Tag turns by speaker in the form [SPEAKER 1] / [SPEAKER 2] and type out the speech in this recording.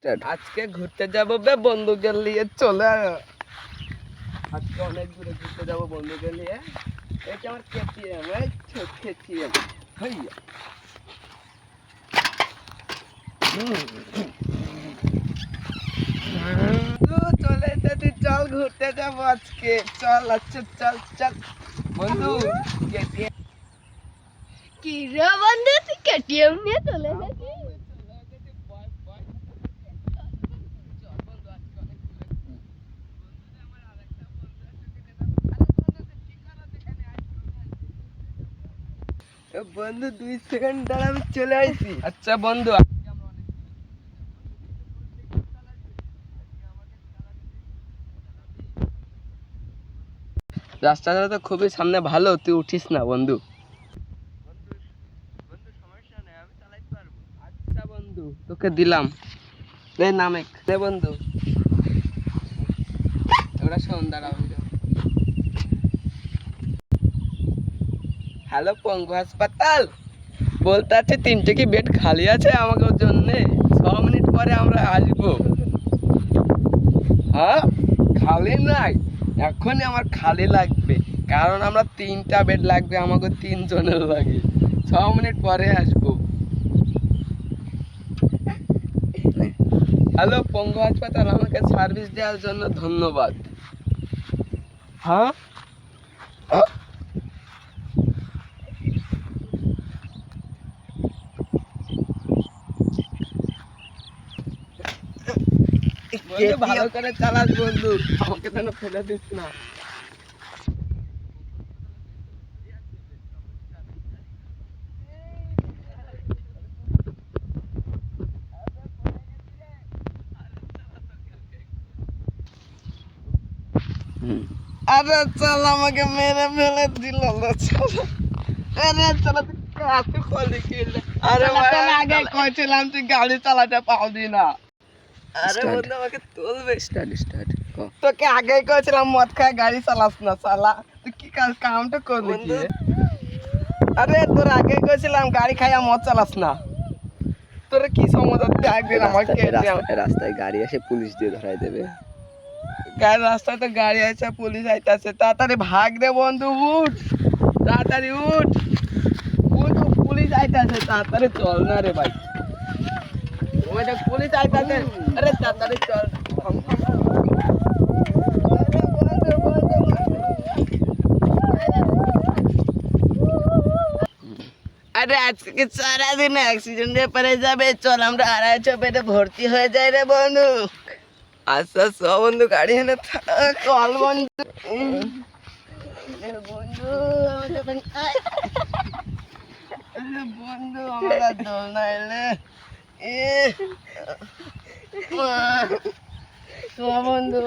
[SPEAKER 1] আজকে ঘুরতে যাবো বে বন্ধুকে নিয়ে চলে আজকে অনেক দূরে ঘুরতে যাবো বন্ধুকে নিয়ে। এটা আমার কেটিএম, এই কেটিএম ভাইয়া। চলে এসেছি, চল ঘুরতে যাবো আজকে, চল। আচ্ছা চল চল বন্ধু। কেটিএম
[SPEAKER 2] কি রে বন্ধু, তুই কেটিএম নিয়ে চলে এসেছিস?
[SPEAKER 1] বন্ধু 2 সেকেন্ড দাঁড়া, আমি চলে আসছি। আচ্ছা বন্ধু, রাস্তাটা তো খুবই সামনে, ভালো, তুই উঠিস না বন্ধু। আচ্ছা বন্ধু, তোকে দিলাম, নামে দে বন্ধু। ওরা শোন, দাঁড়াও। হ্যালো পঙ্গু হাসপাতাল, বলতে আছে 3টে কি বেড খালি আছে আমাকে জন্য? 6 মিনিট পরে আমরা আসবো। হ্যাঁ, খালি নাই, এখনই আমার খালি লাগবে, কারণ আমরা 3টা বেড লাগবে, আমাকে 3 জনের লাগে। 6 মিনিট পরে আসবো। হ্যালো পঙ্গু হাসপাতাল, আমাকে সার্ভিস দেওয়ার জন্য ধন্যবাদ। হ্যাঁ, ভালো করে চালাস বন্ধু, আমাকে যেন ফেলে দিস না। আরে চল, আমাকে মেরে ফেলে দিল। আরে চল, তুই কলি কিনলে। আরে আগে কইছিলাম তুই গাড়ি চালাতে পারবি না। আরে বন্ধু, আমাকে তুলবে। তোকে আগে কইছিলাম মদ খায় গাড়ি চালাস না, চালা। তুই কি কামটা করলি কি? আরে তোর আগে কইছিলাম গাড়ি খাইয়া মদ চালাস না। তোর কি সমস্যা? একদিন আমাকে
[SPEAKER 3] রাস্তায় গাড়ি আসে, পুলিশ দিয়ে ধরাই দেবে।
[SPEAKER 1] রাস্তায় তো গাড়ি আছে, পুলিশ আইতাছে, তাড়াতাড়ি ভাগ রে বন্ধু, উঠ তাড়াতাড়ি, উঠ উঠ, পুলিশ আইতাছে, তাড়াতাড়ি চল না রে ভাই, ওইটা পুলিশ আইতাছে। আরে তাড়াতাড়ি চল। আরে আজকে সারাদিন অ্যাক্সিডেন্টে পড়ে যাবে, চল আমরা 250 বেডে ভর্তি হয়ে যাই রে বন্ধু। আচ্ছা সব বন্ধু, গাড়ি এনে চল বন্ধু। বন্ধু আমার দোল না এলে
[SPEAKER 2] বন্ধু